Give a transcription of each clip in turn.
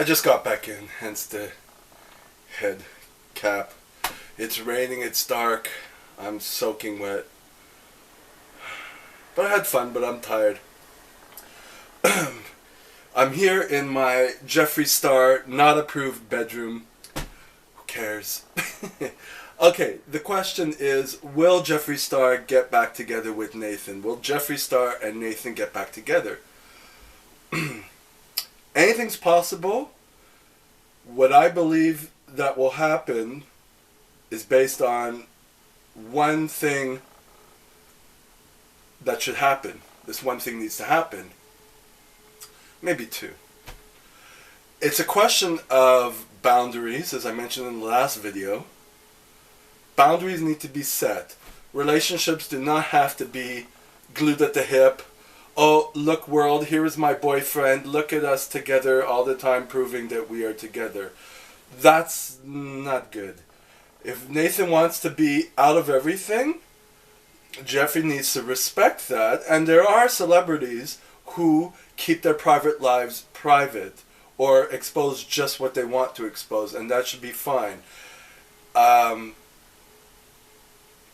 I just got back in, hence the head cap. It's raining, it's dark, I'm soaking wet. But I had fun, but I'm tired. I'm here in my Jeffree Star not approved bedroom. Who cares? Okay, the question is, will Jeffree Star get back together with Nathan? Will Jeffree Star and Nathan get back together? Anything's possible. What I believe that will happen is based on one thing that should happen. This one thing needs to happen. Maybe two. It's a question of boundaries, as I mentioned in the last video. Boundaries need to be set. Relationships do not have to be glued at the hip. Oh, look world, here is my boyfriend. Look at us together all the time proving that we are together. That's not good. If Nathan wants to be out of everything, Jeffree needs to respect that. And there are celebrities who keep their private lives private or expose just what they want to expose, and that should be fine.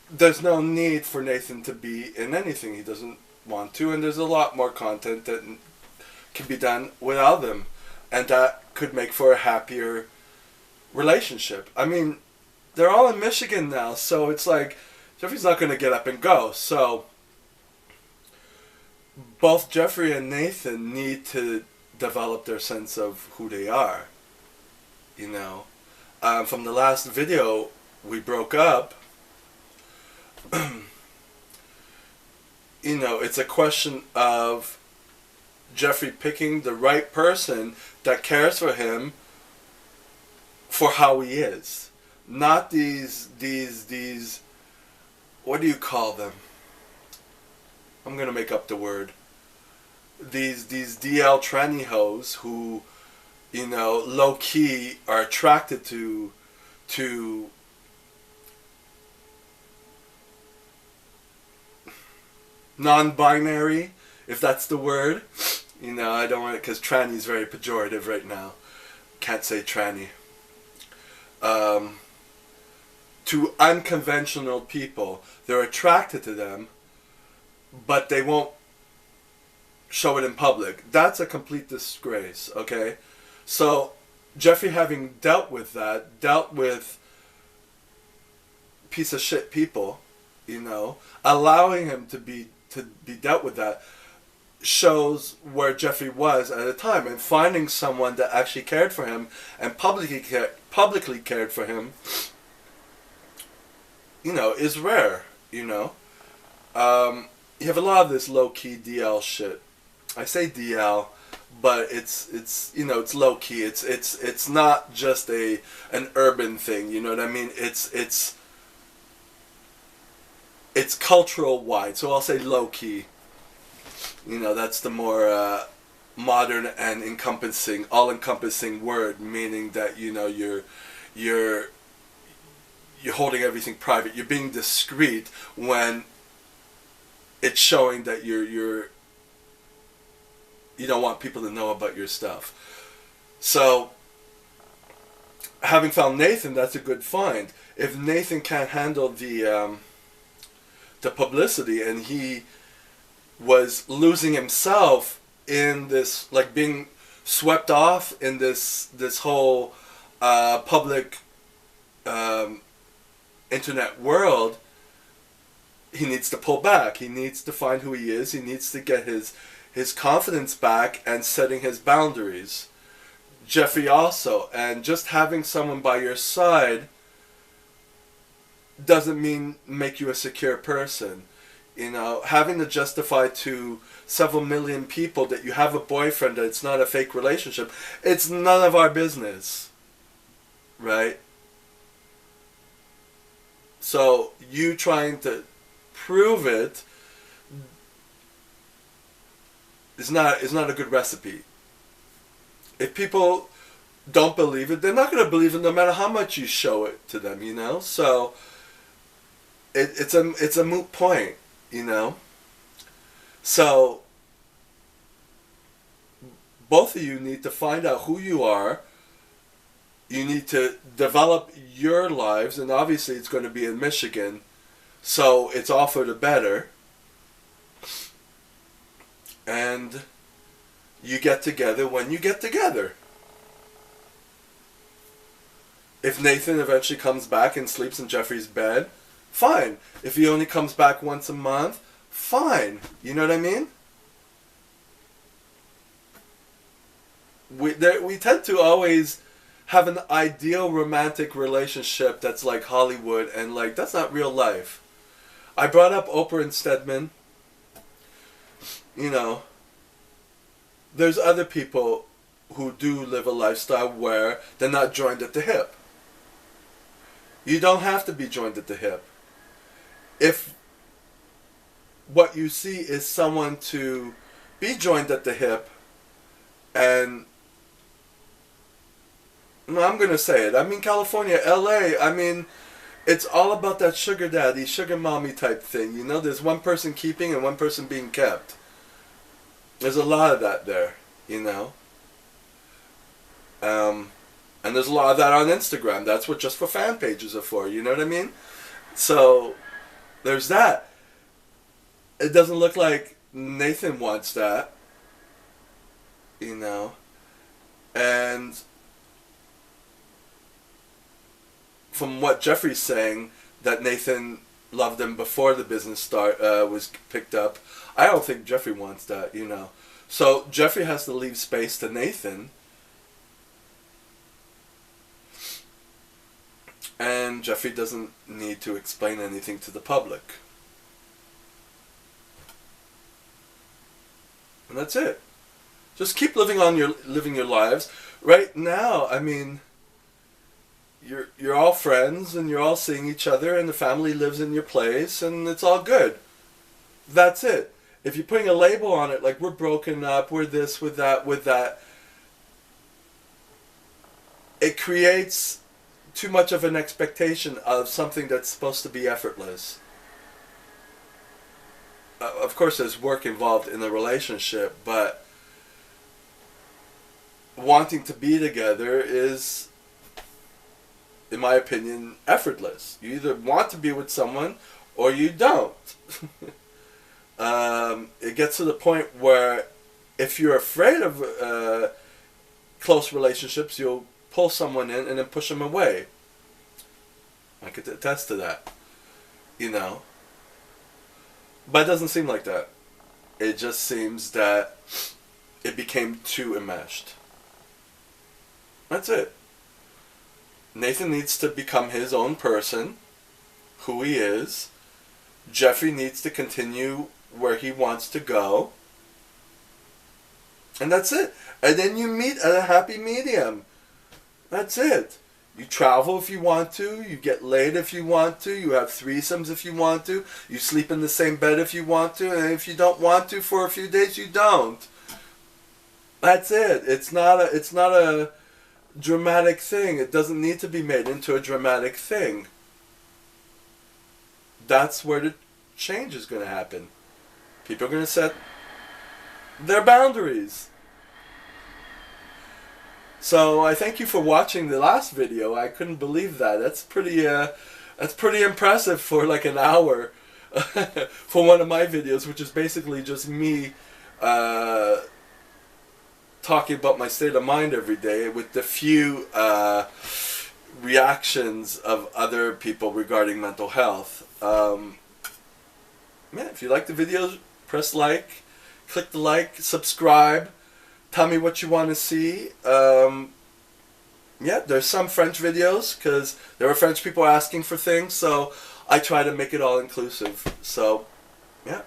There's no need for Nathan to be in anything he doesn't want to, and there's a lot more content that can be done without them, and that could make for a happier relationship. I mean, they're all in Michigan now, so it's like Jeffree's not going to get up and go. So both Jeffree and Nathan need to develop their sense of who they are. You know, from the last video, we broke up. You know, it's a question of Jeffree picking the right person that cares for him for how he is. Not these, what do you call them? I'm going to make up the word. These DL tranny hoes who, you know, low-key are attracted to non-binary, if that's the word. You know, I don't want it, because tranny is very pejorative right now. Can't say tranny. To unconventional people. They're attracted to them, but they won't show it in public. That's a complete disgrace, okay? So, Jeffree, having dealt with that, dealt with piece of shit people, you know, allowing him to be dealt with that, shows where Jeffree was at the time, and finding someone that actually cared for him and publicly cared for him, you know, is rare. You know, you have a lot of this low-key DL shit. I say DL, but it's you know, it's low-key. It's not just an urban thing. You know what I mean? It's cultural wide. So I'll say low-key. You know, that's the more modern and all-encompassing word, meaning that, you know, you're holding everything private. You're being discreet when it's showing that you don't want people to know about your stuff. So, having found Nathan, that's a good find. If Nathan can't handle the publicity, and he was losing himself in this, like being swept off in this whole public internet world, he needs to pull back. He needs to find who he is. He needs to get his confidence back and setting his boundaries. Jeffree also. And just having someone by your side doesn't make you a secure person. You know, having to justify to several million people that you have a boyfriend, that it's not a fake relationship, it's none of our business. Right? So, you trying to prove it is not a good recipe. If people don't believe it, they're not going to believe it no matter how much you show it to them, you know? So, it's a moot point, you know? So, both of you need to find out who you are. You need to develop your lives, and obviously it's going to be in Michigan, so it's all for the better. And you get together when you get together. If Nathan eventually comes back and sleeps in Jeffrey's bed, fine. If he only comes back once a month, fine. You know what I mean? We tend to always have an ideal romantic relationship that's like Hollywood, and like that's not real life. I brought up Oprah and Stedman. You know, there's other people who do live a lifestyle where they're not joined at the hip. You don't have to be joined at the hip. If what you see is someone to be joined at the hip, and I'm going to say it. I mean, California, LA, I mean, it's all about that sugar daddy, sugar mommy type thing. You know, there's one person keeping and one person being kept. There's a lot of that there, you know. And there's a lot of that on Instagram. That's what just for fan pages are for, you know what I mean? So, there's that. It doesn't look like Nathan wants that, you know. And from what Jeffrey's saying, that Nathan loved him before the business was picked up, I don't think Jeffrey wants that, you know. So Jeffrey has to leave space to Nathan, and Jeffrey doesn't need to explain anything to the public. And that's it. Just keep living your lives. Right now, I mean, you're all friends and you're all seeing each other, and the family lives in your place, and it's all good. That's it. If you're putting a label on it, like we're broken up, we're this, with that, it creates too much of an expectation of something that's supposed to be effortless. Of course, there's work involved in the relationship, but wanting to be together is, in my opinion, effortless. You either want to be with someone or you don't. It gets to the point where if you're afraid of close relationships, you'll pull someone in and then push them away. I could attest to that, you know. But it doesn't seem like that. It just seems that it became too enmeshed. That's it. Nathan needs to become his own person, who he is. Jeffrey needs to continue where he wants to go. And that's it. And then you meet at a happy medium. That's it. You travel if you want to. You get laid if you want to. You have threesomes if you want to. You sleep in the same bed if you want to. And if you don't want to for a few days, you don't. That's it. It's not a dramatic thing. It doesn't need to be made into a dramatic thing. That's where the change is going to happen. People are going to set their boundaries. So I thank you for watching the last video. I couldn't believe that. That's pretty impressive for like an hour for one of my videos, which is basically just me talking about my state of mind every day with the few reactions of other people regarding mental health. If you like the videos, press like, click the like, subscribe. Tell me what you want to see. There's some French videos because there were French people asking for things, so I try to make it all inclusive. So, yeah.